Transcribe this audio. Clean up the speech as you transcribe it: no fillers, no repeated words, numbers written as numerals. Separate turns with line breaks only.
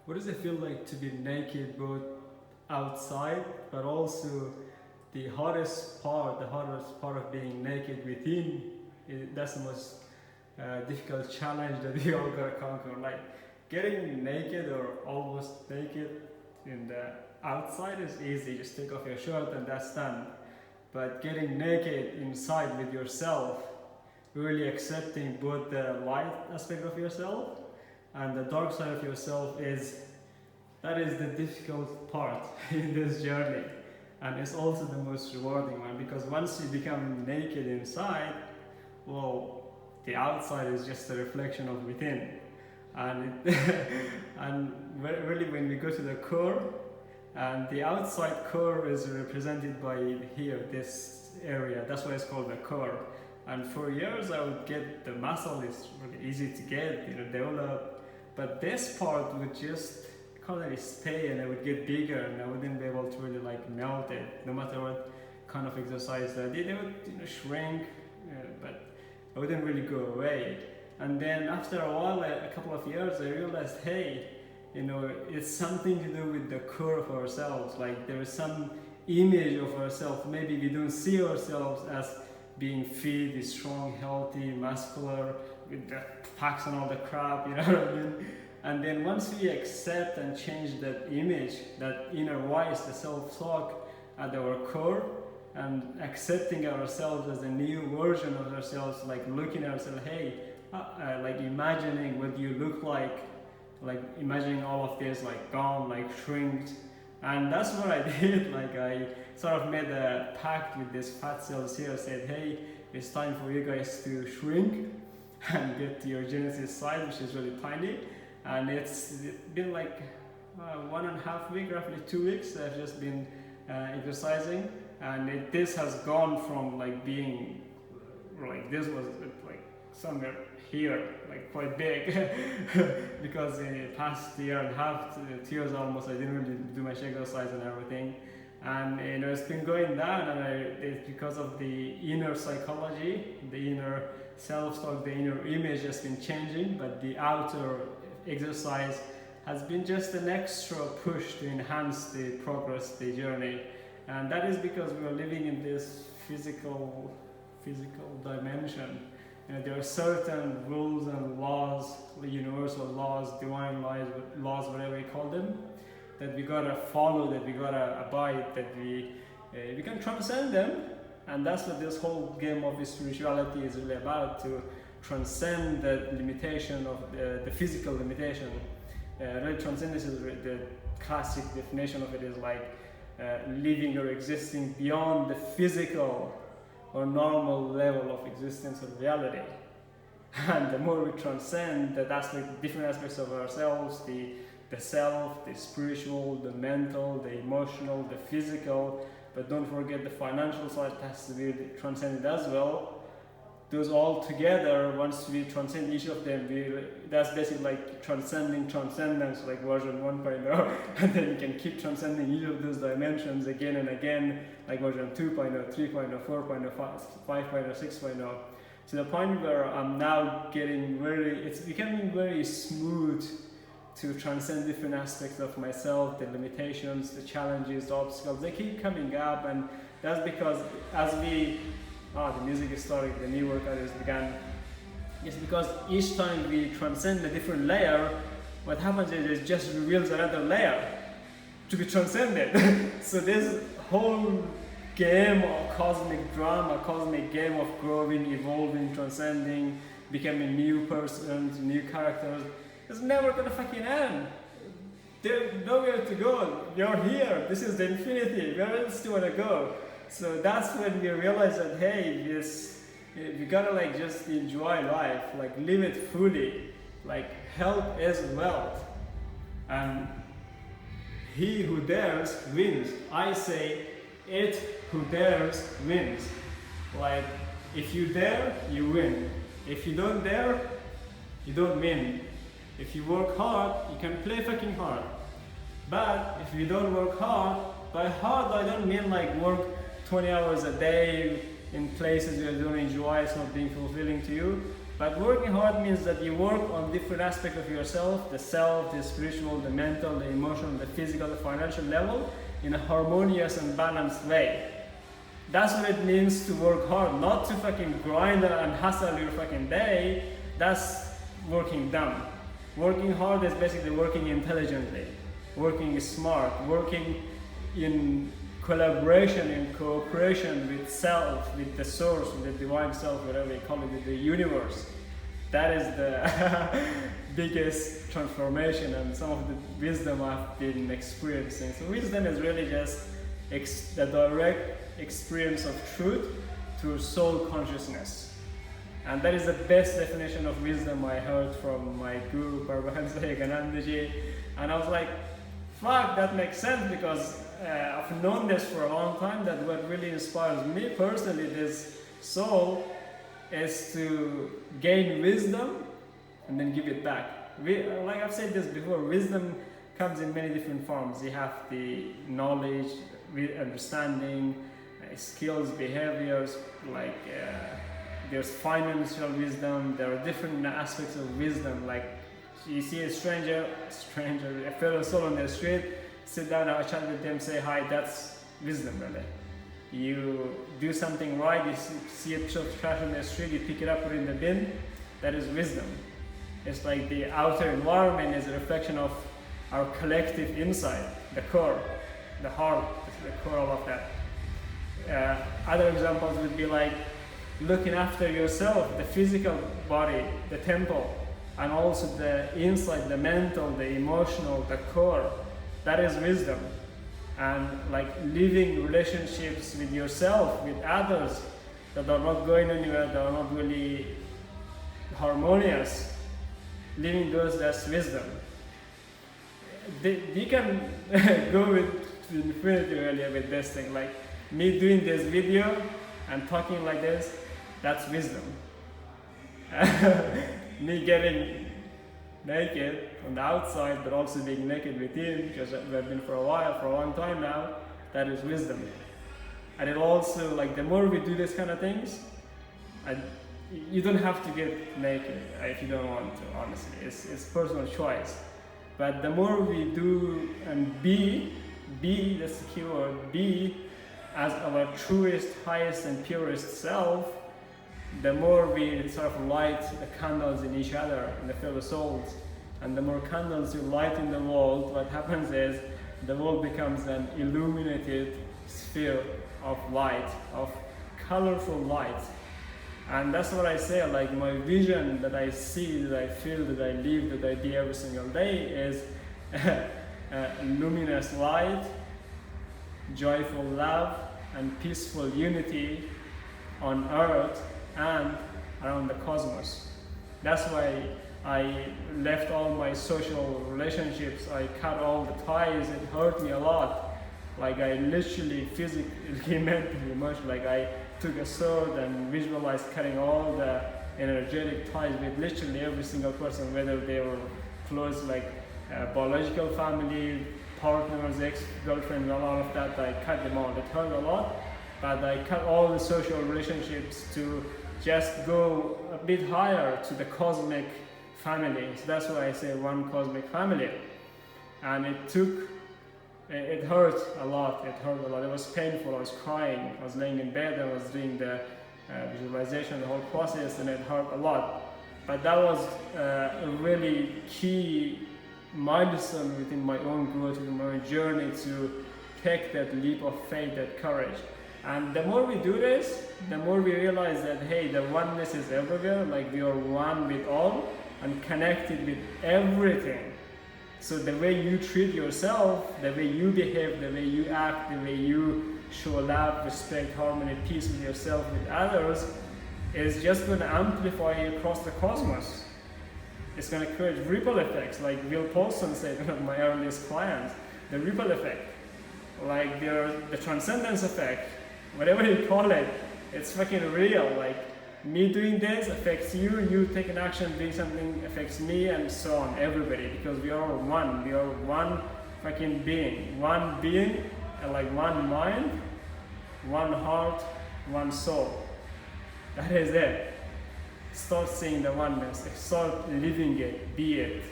What does it feel like to be naked both outside, but also the hardest part of being naked within? That's the most difficult challenge that we all gotta conquer. Like getting naked or almost naked in the outside is easy, just take off your shirt and that's done. But getting naked inside with yourself, really accepting both the light aspect of yourself and the dark side of yourself that is the difficult part in this journey. And it's also the most rewarding one, because once you become naked inside, well, the outside is just a reflection of within. And and really when we go to the core, and the outside core is represented by here, this area, that's why it's called the core. And for years I would get the muscle is really easy to get, develop, but this part would just kind of stay and it would get bigger and I wouldn't be able to really like melt it, no matter what kind of exercise I did. It would shrink, but it wouldn't really go away. And then after a while, a couple of years, I realized, hey, it's something to do with the core of ourselves. Like there is some image of ourselves. Maybe we don't see ourselves as being fit, strong, healthy, muscular, with the packs and all the crap, you know what I mean? And then once we accept and change that image, that inner voice, the self-talk at our core, and accepting ourselves as a new version of ourselves, like looking at ourselves, hey, like imagining what you look like imagining all of this like gone, like shrinked. And that's what I did. Like I sort of made a pact with these fat cells here, said, hey, it's time for you guys to shrink and get to your genesis side, which is really tiny. And it's been like 1.5 weeks, roughly 2 weeks. I've just been exercising, and this has gone from like being like this was like somewhere here, like quite big, because in the past year and a half, 2 years almost, I didn't really do much exercise and everything. And it's been going down, and it's because of the inner psychology, the inner self-talk, the inner image has been changing, but the outer exercise has been just an extra push to enhance the progress, the journey. And that is because we are living in this physical dimension. There are certain rules and laws, universal laws, divine laws, whatever you call them, that we gotta follow, that we gotta abide, that we can transcend them. And that's what this whole game of spirituality is really about, to transcend the limitation of the physical limitation. Really, transcendence is the classic definition of it is like living or existing beyond the physical or normal level of existence of reality. And the more we transcend that aspect, different aspects of ourselves, the self, the spiritual, the mental, the emotional, the physical, but don't forget the financial side has to be transcended as well. Those all together, once we transcend each of them, that's basically like transcending transcendence, like version 1.0, and then you can keep transcending each of those dimensions again and again, like version 2.0, 3.0, 4.0, 5.0, 6.0, to the point where I'm now getting it's becoming very smooth to transcend different aspects of myself, the limitations, the challenges, the obstacles, they keep coming up. And that's because as the music is starting, the new workout is begun. It's because each time we transcend a different layer, what happens is it just reveals another layer to be transcended. So this whole game of cosmic drama, cosmic game of growing, evolving, transcending, becoming new persons, new characters, is never gonna fucking end. There's nowhere to go. You're here. This is the infinity. Where else do you wanna go? So that's when we realize that, hey, we gotta like just enjoy life, like live it fully, like health is wealth, and he who dares wins. I say, it who dares wins. Like if you dare, you win. If you don't dare, you don't win. If you work hard, you can play fucking hard. But if you don't work hard, by hard I don't mean like work 20 hours a day in places you don't enjoy, it's not being fulfilling to you. But working hard means that you work on different aspects of yourself, the self, the spiritual, the mental, the emotional, the physical, the financial level, in a harmonious and balanced way. That's what it means to work hard, not to fucking grind and hustle your fucking day. That's working dumb. Working hard is basically working intelligently, working smart, working in collaboration, in cooperation with self, with the source, with the divine self, whatever you call it, with the universe. That is the biggest transformation and some of the wisdom I've been experiencing. So wisdom is really just the direct experience of truth through soul consciousness. And that is the best definition of wisdom I heard from my guru, Paramahansa Yoganandaji. And I was like, fuck, that makes sense, because I've known this for a long time, that what really inspires me personally, this soul, is to gain wisdom and then give it back. Like I've said this before, wisdom comes in many different forms. You have the knowledge, understanding, skills, behaviors, like there's financial wisdom, there are different aspects of wisdom. Like you see a stranger, a fellow soul on the street, sit down, have a chat with them, say hi, that's wisdom really. You do something right, you see a piece of trash on the street, you pick it up, put it in the bin, that is wisdom. It's like the outer environment is a reflection of our collective inside, the core, the heart, the core of that. Other examples would be like looking after yourself, the physical body, the temple, and also the inside, the mental, the emotional, the core. That is wisdom. And like living relationships with yourself, with others that are not going anywhere, that are not really harmonious, living those, that's wisdom. You can go with infinity earlier with this thing, like me doing this video and talking like this, that's wisdom. Me getting naked on the outside, but also being naked within, because we've been for a while, for a long time now, that is wisdom. And it also, like, the more we do this kind of things, you don't have to get naked if you don't want to, honestly. It's personal choice. But the more we do and be, that's the key word, be as our truest, highest and purest self, the more we sort of light the candles in each other, in the fellow souls. And the more candles you light in the world, what happens is the world becomes an illuminated sphere of light, of colorful light. And that's what I say, like my vision that I see, that I feel, that I live, that I be every single day is luminous light, joyful love, and peaceful unity on earth and around the cosmos. That's why I left all my social relationships, I cut all the ties, it hurt me a lot. Like I literally, physically, mentally, emotionally, like I took a sword and visualized cutting all the energetic ties with literally every single person, whether they were close, like biological family, partners, ex-girlfriend, all of that. I cut them all. It hurt a lot, but I cut all the social relationships to just go a bit higher to the cosmic family. So that's why I say one cosmic family. And it hurt a lot. It hurt a lot. It was painful. I was crying. I was laying in bed. I was doing the visualization, the whole process, and it hurt a lot. But that was a really key milestone within my own growth, within my own journey to take that leap of faith, that courage. And the more we do this, the more we realize that, hey, the oneness is everywhere. Like we are one with all and connected with everything. So the way you treat yourself, the way you behave, the way you act, the way you show love, respect, harmony, peace with yourself, with others, is just going to amplify you across the cosmos. It's going to create ripple effects, like Will Paulson said, one of my earliest clients, the ripple effect. Like the transcendence effect, whatever you call it, it's fucking real. Like me doing this affects you, you taking action, doing something affects me, and so on, everybody, because we are one. We are one fucking being, and like one mind, one heart, one soul. That is it. start seeing the oneness, start living it, be it.